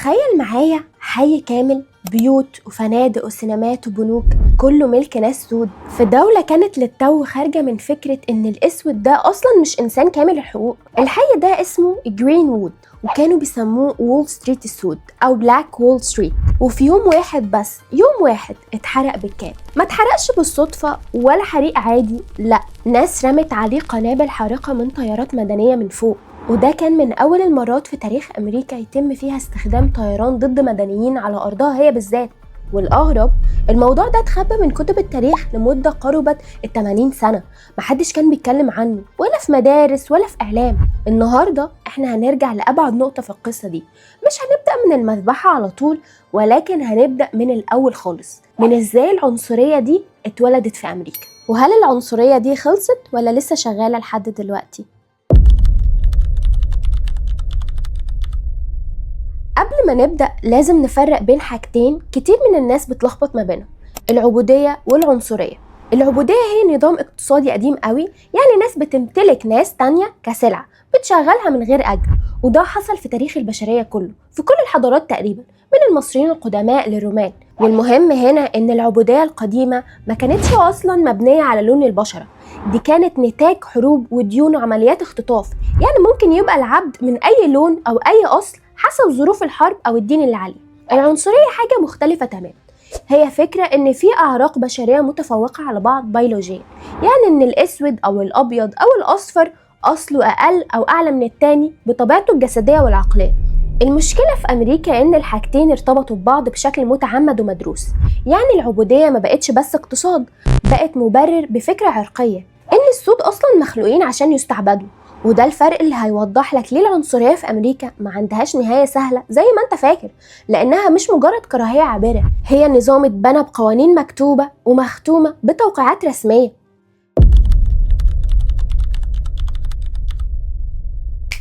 تخيل معايا حي كامل، بيوت وفنادق وسينمات وبنوك، كله ملك ناس سود في دولة كانت للتو خارجة من فكرة ان الاسود ده اصلا مش انسان كامل الحقوق. الحي ده اسمه جرين وود، وكانوا بيسموه وول ستريت السود او بلاك وول ستريت. وفي يوم واحد بس، يوم واحد، اتحرق بالكامل. ما اتحرقش بالصدفة ولا حريق عادي، لا، ناس رمت عليه قنابل حارقة من طيارات مدنية من فوق. وده كان من أول المرات في تاريخ أمريكا يتم فيها استخدام طيران ضد مدنيين على أرضها هي بالذات. والأغرب، الموضوع ده اتخبى من كتب التاريخ لمدة قربت 80 سنة، محدش كان بيتكلم عنه ولا في مدارس ولا في إعلام. النهاردة احنا هنرجع لأبعد نقطة في القصة دي، مش هنبدأ من المذبحة على طول، ولكن هنبدأ من الأول خالص، من ازاي العنصرية دي اتولدت في أمريكا، وهل العنصرية دي خلصت ولا لسه شغالة لحد دلوقتي. قبل ما نبدأ لازم نفرق بين حاجتين كتير من الناس بتلخبط ما بينهم: العبودية والعنصرية. العبودية هي نظام اقتصادي قديم قوي، يعني ناس بتمتلك ناس تانية كسلعة بتشغلها من غير أجر، وده حصل في تاريخ البشرية كله في كل الحضارات تقريبا، من المصريين القدماء للرومان. والمهم هنا إن العبودية القديمة ما كانتش أصلا مبنية على لون البشرة، دي كانت نتاج حروب وديون وعمليات اختطاف. يعني ممكن يبقى العبد من أي لون أو أي أصل حسب ظروف الحرب أو الدين اللي عليه. العنصرية حاجة مختلفة تماما، هي فكرة إن في أعراق بشرية متفوقة على بعض بيولوجيا، يعني إن الأسود أو الأبيض أو الأصفر أصله أقل أو أعلى من التاني بطبيعته الجسدية والعقلية. المشكلة في أمريكا إن الحاجتين ارتبطوا ببعض بشكل متعمد ومدروس، يعني العبودية ما بقتش بس اقتصاد، بقت مبرر بفكرة عرقية، إن السود أصلا مخلوقين عشان يستعبدوا. وده الفرق اللي هيوضح لك ليه العنصرية في أمريكا ما عندهاش نهاية سهلة زي ما انت فاكر، لأنها مش مجرد كراهية عابرة، هي نظام اتبنى بقوانين مكتوبة ومختومة بتوقيعات رسمية.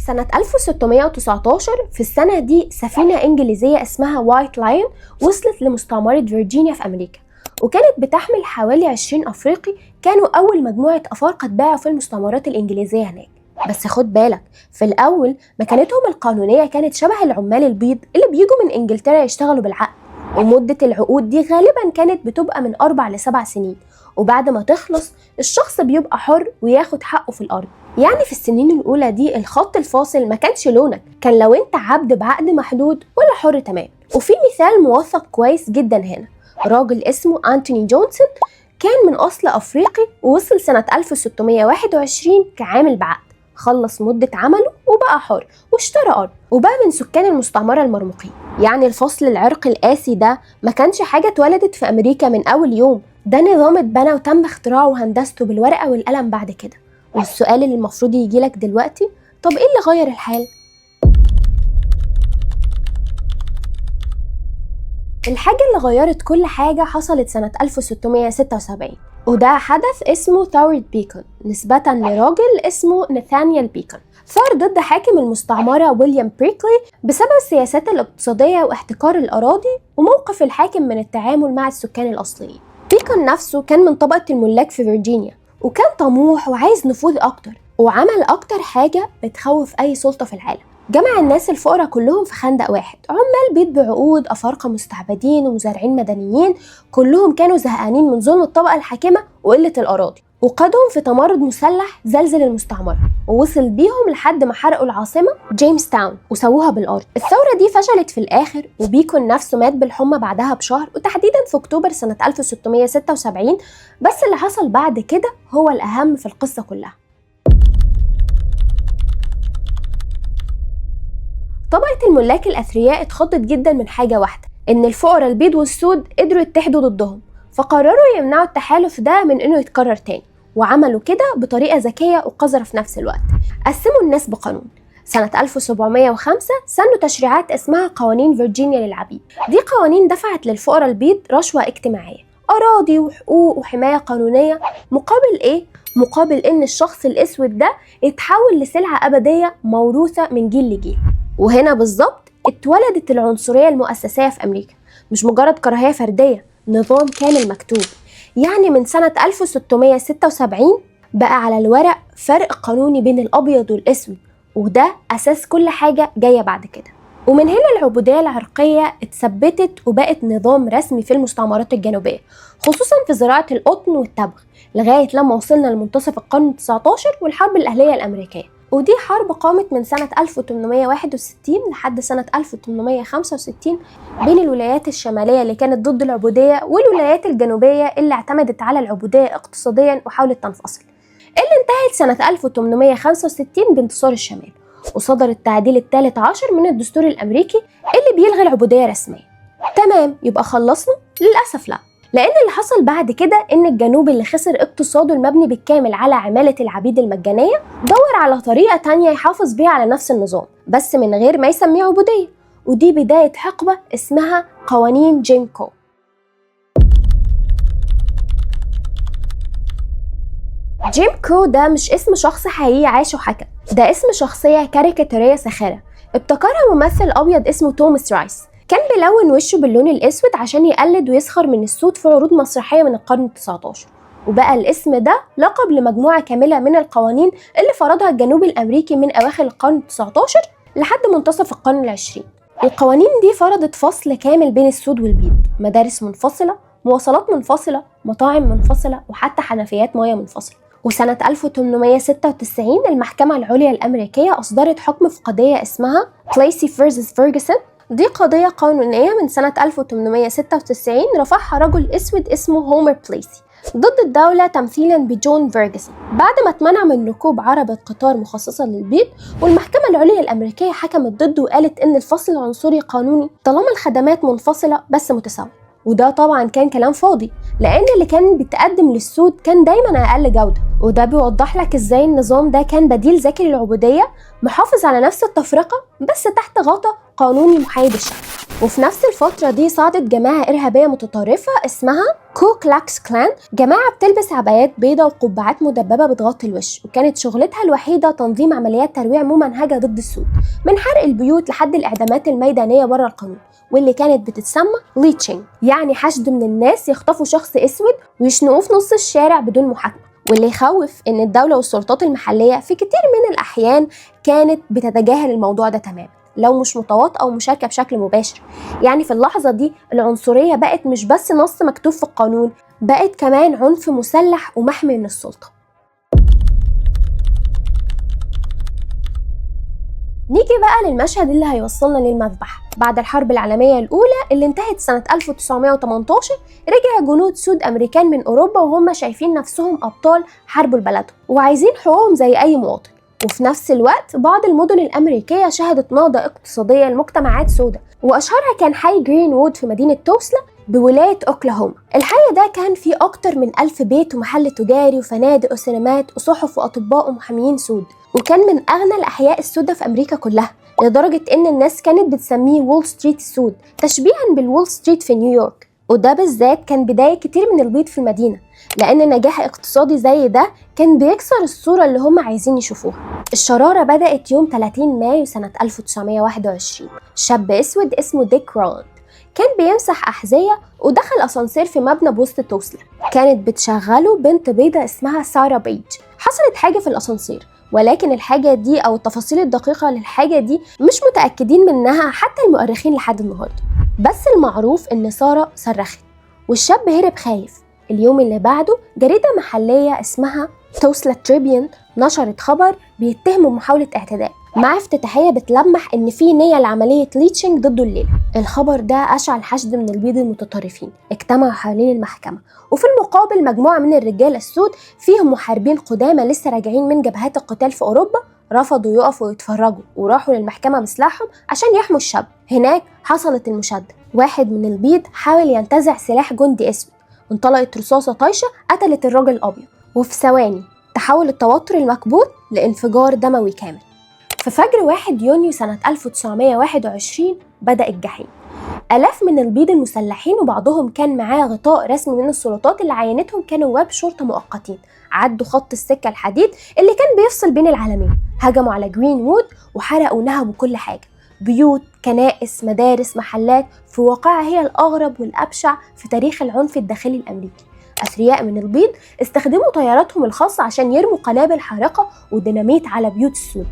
سنة 1619 في السنة دي سفينة إنجليزية اسمها وايت لاين وصلت لمستعمرة فيرجينيا في أمريكا، وكانت بتحمل حوالي 20 أفريقي كانوا أول مجموعة أفارقة اتباعوا في المستعمرات الإنجليزية هناك. بس خد بالك، في الأول مكانتهم القانونية كانت شبه العمال البيض اللي بيجوا من إنجلترا يشتغلوا بالعقد، ومدة العقود دي غالبا كانت بتبقى من 4 ل7 سنين، وبعد ما تخلص الشخص بيبقى حر وياخد حقه في الأرض. يعني في السنين الأولى دي الخط الفاصل ما كانش لونك، كان لو انت عبد بعقد محدود ولا حر تمام. وفي مثال موثق كويس جدا هنا، راجل اسمه أنتوني جونسون، كان من أصل أفريقي ووصل سنة 1621 كعامل بعقد، خلص مدة عمله وبقى حر واشترى أرض وبقى من سكان المستعمرة المرموقين. يعني الفصل العرقي القاسي ده ما كانش حاجة اتولدت في أمريكا من أول يوم، ده نظام اتبنى وتم اختراعه وهندسته بالورقة والقلم بعد كده. والسؤال اللي المفروض يجيلك دلوقتي، طب ايه اللي غير الحال؟ الحاجة اللي غيرت كل حاجة حصلت سنة 1676، وده حدث اسمه ثورة بيكون نسبة لراجل اسمه ناثانيال بيكون. ثار ضد حاكم المستعمرة ويليام بريكلي بسبب السياسات الاقتصادية واحتكار الأراضي وموقف الحاكم من التعامل مع السكان الأصليين. بيكون نفسه كان من طبقة الملاك في فيرجينيا، وكان طموح وعايز نفوذ أكتر، وعمل أكتر حاجة بتخوف أي سلطة في العالم: جمع الناس الفقراء كلهم في خندق واحد، عمال بيت بعقود، أفارقة مستعبدين ومزارعين مدنيين، كلهم كانوا زهقانين من ظلم الطبقة الحاكمة وقلة الأراضي، وقادهم في تمرد مسلح زلزل المستعمرة، ووصل بيهم لحد ما حرقوا العاصمة جيمس تاون وسووها بالأرض. الثورة دي فشلت في الآخر، وبيكون نفسه مات بالحمى بعدها بشهر، وتحديدا في أكتوبر سنة 1676. بس اللي حصل بعد كده هو الأهم في القصة كلها. طبقة الملاك الأثرياء اتخضت جدا من حاجة واحدة، إن الفقراء البيض والسود قدروا يتحدوا ضدهم، فقرروا يمنعوا التحالف ده من إنه يتكرر تاني، وعملوا كده بطريقة ذكية وقذرة في نفس الوقت. قسموا الناس بقانون. سنة 1705 سنوا تشريعات اسمها قوانين فيرجينيا للعبيد. دي قوانين دفعت للفقراء البيض رشوة اجتماعية، أراضي وحقوق وحماية قانونية، مقابل إيه؟ مقابل إن الشخص الأسود ده يتحول لسلعة أبدية موروثة من جيل لجيل. وهنا بالظبط اتولدت العنصرية المؤسسية في أمريكا، مش مجرد كراهية فردية، نظام كامل مكتوب. يعني من سنة 1676 بقى على الورق فرق قانوني بين الأبيض والأسود، وده أساس كل حاجة جاية بعد كده. ومن هنا العبودية العرقية اتثبتت وبقت نظام رسمي في المستعمرات الجنوبية، خصوصا في زراعة القطن والتبغ، لغاية لما وصلنا لمنتصف القرن ال19 والحرب الأهلية الأمريكية. ودي حرب قامت من سنة 1861 لحد سنة 1865 بين الولايات الشمالية اللي كانت ضد العبودية والولايات الجنوبية اللي اعتمدت على العبودية اقتصاديا وحاولت تنفصل، اللي انتهت سنة 1865 بانتصار الشمال، وصدر التعديل الثالث عشر من الدستور الأمريكي اللي بيلغي العبودية رسميا. تمام، يبقى خلصنا؟ للأسف لا، لأن اللي حصل بعد كده إن الجنوب اللي خسر اقتصاده المبني بالكامل على عمالة العبيد المجانية دور على طريقة تانية يحافظ بيها على نفس النظام بس من غير ما يسميه عبودية، ودي بداية حقبة اسمها قوانين جيم كو. جيم كرو ده مش اسم شخص حقيقي عاش وحكى، ده اسم شخصية كاريكاتيرية ساخرة ابتكرها ممثل أبيض اسمه توماس رايس، كان بيلون وشه باللون الأسود عشان يقلد ويسخر من السود في عروض مسرحية من القرن ال19، وبقى الاسم ده لقب لمجموعة كاملة من القوانين اللي فرضها الجنوب الأمريكي من أواخر القرن ال19 لحد منتصف القرن ال20. القوانين دي فرضت فصل كامل بين السود والبيض، مدارس منفصلة، مواصلات منفصلة، مطاعم منفصلة، وحتى حنفيات مياه منفصلة. وسنة 1896 المحكمة العليا الأمريكية أصدرت حكم في قضية اسمها بليسي فيرسس فيرجسون. دي قضية قانونية من سنة 1896 رفعها رجل أسود اسمه هومر بليسي ضد الدولة تمثيلا بجون فيرجسون بعد ما اتمنع من ركوب عربة قطار مخصصة للبيض، والمحكمة العليا الأمريكية حكمت ضده وقالت إن الفصل العنصري قانوني طالما الخدمات منفصلة بس متساوية. وده طبعا كان كلام فاضي، لأن اللي كان بيتقدم للسود كان دايما أقل جودة، وده بيوضح لك إزاي النظام ده كان بديل ذكي للعبودية محافظ على نفس التفرقة بس تحت غطاء قانوني محايد الشكل. وفي نفس الفترة دي صعدت جماعة إرهابية متطرفة اسمها كو كلاكس كلان، جماعة بتلبس عبايات بيضة وقبعات مدببة بتغطي الوش، وكانت شغلتها الوحيدة تنظيم عمليات ترويع ممنهجة ضد السود من حرق البيوت لحد الإعدامات الميدانية بره القانون، واللي كانت بتتسمى ليتشنج، يعني حشد من الناس يخطفوا شخص اسود ويشنقوه في نص الشارع بدون محاكمة. واللي يخوف ان الدولة والسلطات المحلية في كتير من الأحيان كانت بتتجاهل الموضوع ده تماما لو مش متواطئة ومشاركة بشكل مباشر. يعني في اللحظة دي العنصرية بقت مش بس نص مكتوب في القانون، بقت كمان عنف مسلح ومحمي من السلطة. نيجي بقى للمشهد اللي هيوصلنا للمذبح. بعد الحرب العالمية الأولى اللي انتهت سنة 1918 رجع جنود سود أمريكان من أوروبا وهم شايفين نفسهم أبطال حاربوا لبلدهم وعايزين حقوقهم زي أي مواطن. وفي نفس الوقت بعض المدن الأمريكية شهدت نهضة اقتصادية لمجتمعات سوداء، وأشهرها كان حي جرين وود في مدينة توسلا بولاية أوكلاهوما. الحي ده كان فيه أكتر من 1000 بيت ومحل تجاري وفنادق وسينمات وصحف وأطباء ومحاميين سود، وكان من أغنى الأحياء السوداء في أمريكا كلها، لدرجة إن الناس كانت بتسميه وول ستريت السود تشبيها بالوول ستريت في نيويورك. وده بالذات كان بداية كتير من البيض في المدينة، لأن نجاح اقتصادي زي ده كان بيكسر الصورة اللي هم عايزين يشوفوها. الشرارة بدأت يوم 30 مايو سنة 1921. شاب أسود اسمه ديك رولاند كان بيمسح أحذية ودخل أسانسير في مبنى بوسط توسلا، كانت بتشغله بنت بيضة اسمها سارة بيج. حصلت حاجة في الأسانسير، ولكن الحاجة دي أو التفاصيل الدقيقة للحاجة دي مش متأكدين منها حتى المؤرخين لحد النهاردة، بس المعروف إن سارة صرخت والشاب هرب خايف. اليوم اللي بعده جريدة محلية اسمها توسلا تريبيون نشرت خبر بيتهموا محاولة اعتداء، مع افتتاحية بتلمح إن في نية لعملية ليتشنج ضده الليلة. الخبر ده أشعل حشد من البيض المتطرفين اجتمعوا حوالين المحكمة، وفي المقابل مجموعة من الرجال السود فيهم محاربين قدامى لسه راجعين من جبهات القتال في أوروبا رفضوا يقفوا يتفرجوا وراحوا للمحكمة بسلاحهم عشان يحموا الشاب. هناك حصلت المشادة، واحد من البيض حاول ينتزع سلاح جندي اسود وانطلقت رصاصة طايشة قتلت الراجل الأبيض، وفي ثواني تحول التوتر المكبوت لانفجار دموي كامل. في فجر 1 يونيو سنة 1921 بدأ الجحيم. آلاف من البيض المسلحين وبعضهم كان معاه غطاء رسمي من السلطات اللي عينتهم كنواب شرطة مؤقتين عدوا خط السكة الحديد اللي كان بيفصل بين العالمين، هجموا على جرين وود وحرقوا نهبوا كل حاجة، بيوت، كنائس، مدارس، محلات، في واقعها هي الأغرب والأبشع في تاريخ العنف الداخلي الأمريكي. أثرياء من البيض استخدموا طياراتهم الخاصة عشان يرموا قنابل حارقة وديناميت على بيوت السود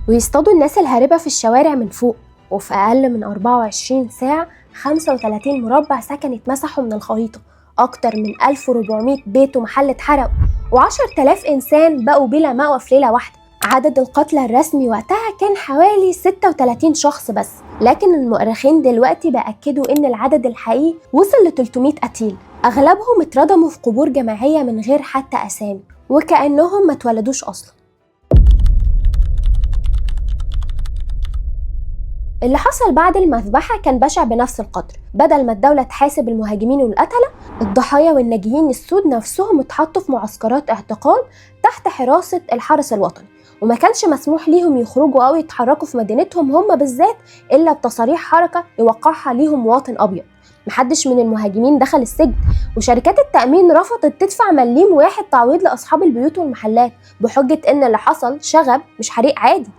ويصطادوا الناس الهاربة في الشوارع من فوق. وفي أقل من 24 ساعة 35 مربع سكن اتمسحوا من الخريطة، أكتر من 1400 بيت ومحل اتحرقوا، و10,000 إنسان بقوا بلا مأوى في ليلة واحدة. عدد القتلى الرسمي وقتها كان حوالي 36 شخص بس، لكن المؤرخين دلوقتي بأكدوا إن العدد الحقيقي وصل ل 300 قتيل، أغلبهم اتردموا في قبور جماعية من غير حتى أسامي، وكأنهم ما اتولدوش أصلا. اللي حصل بعد المذبحة كان بشع بنفس القدر. بدل ما الدولة تحاسب المهاجمين والقتلة، الضحايا والناجيين السود نفسهم اتحطوا في معسكرات اعتقال تحت حراسة الحرس الوطني، وما كانش مسموح ليهم يخرجوا أو يتحركوا في مدينتهم هم بالذات إلا بتصاريح حركة يوقعها ليهم مواطن أبيض. محدش من المهاجمين دخل السجن، وشركات التأمين رفضت تدفع مليم واحد تعويض لأصحاب البيوت والمحلات بحجة إن اللي حصل شغب مش حريق عادي.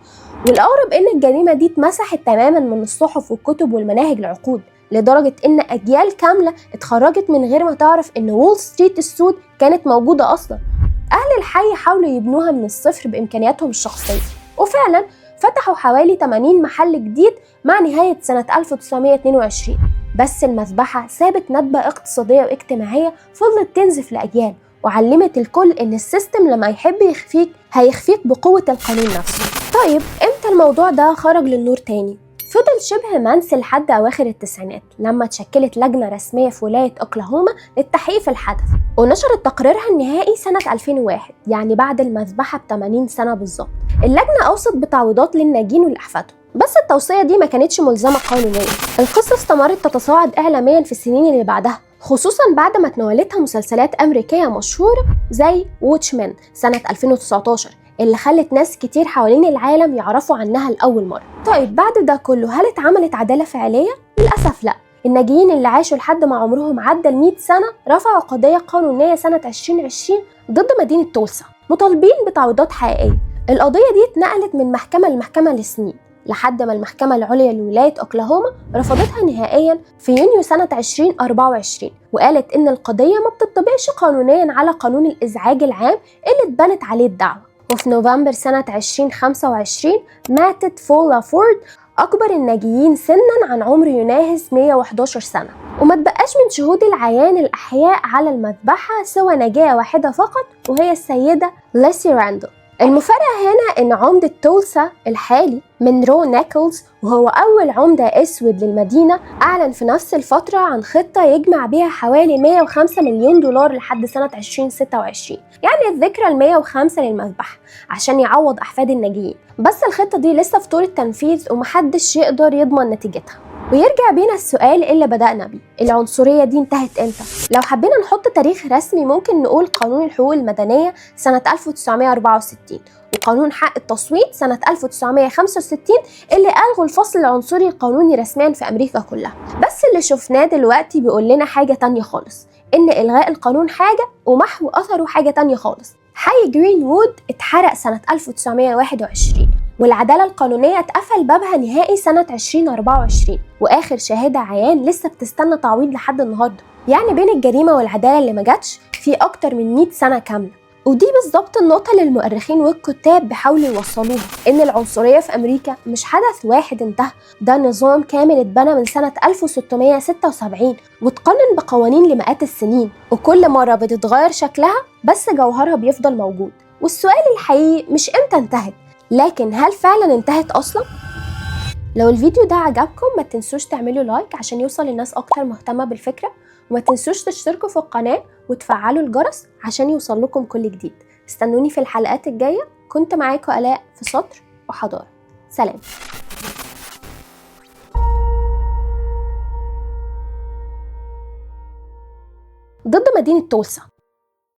والأغرب إن الجريمة دي اتمسحت تماما من الصحف والكتب والمناهج لعقود، لدرجة إن أجيال كاملة اتخرجت من غير ما تعرف إن وول ستريت السود كانت موجودة أصلا. أهل الحي حاولوا يبنوها من الصفر بإمكانياتهم الشخصية، وفعلا فتحوا حوالي 80 محل جديد مع نهاية سنة 1922. بس المذبحة سابت ندبة اقتصادية واجتماعية فضلت تنزف لأجيال، وعلمت الكل إن السيستم لما يحب يخفيك هيخفيك بقوة القانون نفسه. طيب امتى الموضوع ده خرج للنور تاني؟ فضل شبه منسي لحد أواخر التسعينات لما اتشكلت لجنة رسمية في ولاية أوكلاهوما للتحقيق في الحدث، ونشرت تقريرها النهائي سنة 2001، يعني بعد المذبحة ب80 سنة بالظبط. اللجنة أوصت بتعويضات للناجين ولأحفادهم، بس التوصية دي ما كانتش ملزمة قانونيا. القصة استمرت تتصاعد إعلاميا في السنين اللي بعدها، خصوصا بعد ما تناولتها مسلسلات أمريكية مشهورة زي ووتشمان سنة 2019 اللي خلت ناس كتير حوالين العالم يعرفوا عنها لأول مرة. طيب بعد ده كله هل اتعملت عدالة فعلية؟ للأسف لا. الناجيين اللي عاشوا لحد ما عمرهم عدى 100 سنة رفعوا قضية قانونية سنة 2020 ضد مدينة تولسا مطالبين بتعويضات حقيقية. القضية دي اتنقلت من محكمة لمحكمة لسنين لحد ما المحكمة العليا لولاية أوكلاهوما رفضتها نهائيا في يونيو سنة 2024، وقالت إن القضية ما بتطبقش قانونيا على قانون الإزعاج العام اللي اتبنت عليه الدعوة. وفي نوفمبر سنة 2025 ماتت فولا فورد، أكبر الناجيين سنا عن عمر يناهز 111 سنة، وما تبقاش من شهود العيان الأحياء على المذبحة سوى ناجية واحدة فقط، وهي السيدة ليسي راندل. المفارقة هنا إن عمدة تولسا الحالي مونرو نيكولز، وهو أول عمدة أسود للمدينة، أعلن في نفس الفترة عن خطة يجمع بيها حوالي 105 مليون دولار لحد سنة 2026، يعني الذكرى 105 للمذبحة، عشان يعوض أحفاد الناجيين. بس الخطة دي لسه في طور التنفيذ ومحدش يقدر يضمن نتيجتها. ويرجع بينا السؤال اللي بدأنا بيه، العنصرية دي انتهت امتى؟ لو حبينا نحط تاريخ رسمي ممكن نقول قانون الحقوق المدنية سنة 1964، وقانون حق التصويت سنة 1965 اللي ألغوا الفصل العنصري القانوني رسميا في أمريكا كلها. بس اللي شفناه دلوقتي بيقول لنا حاجة تانية خالص، إن إلغاء القانون حاجة ومحو أثره حاجة تانية خالص. حي جرين وود اتحرق سنة 1921، والعدالة القانونية اتقفل بابها نهائي سنة 2024، وآخر شهادة عيان لسه بتستنى تعويض لحد النهاردة. يعني بين الجريمة والعدالة اللي ما جاتش في أكتر من 100 سنة كاملة. ودي بالظبط النقطة اللي المؤرخين والكتاب بيحاولوا يوصلوها، إن العنصرية في أمريكا مش حدث واحد انتهى، ده نظام كامل اتبنى من سنة 1676 واتقنن بقوانين لمئات السنين، وكل مرة بتتغير شكلها بس جوهرها بيفضل موجود. والسؤال الحقيقي مش امتى انتهت، لكن هل فعلا انتهت أصلا؟ لو الفيديو ده عجبكم ما تنسوش تعملوا لايك عشان يوصل للناس أكتر مهتمة بالفكرة، وما تنسوش تشتركوا في القناة وتفعلوا الجرس عشان يوصل لكم كل جديد. استنوني في الحلقات الجاية. كنت معاكم آلاء في سطر وحضارة. سلام. ضد مدينة تولسا.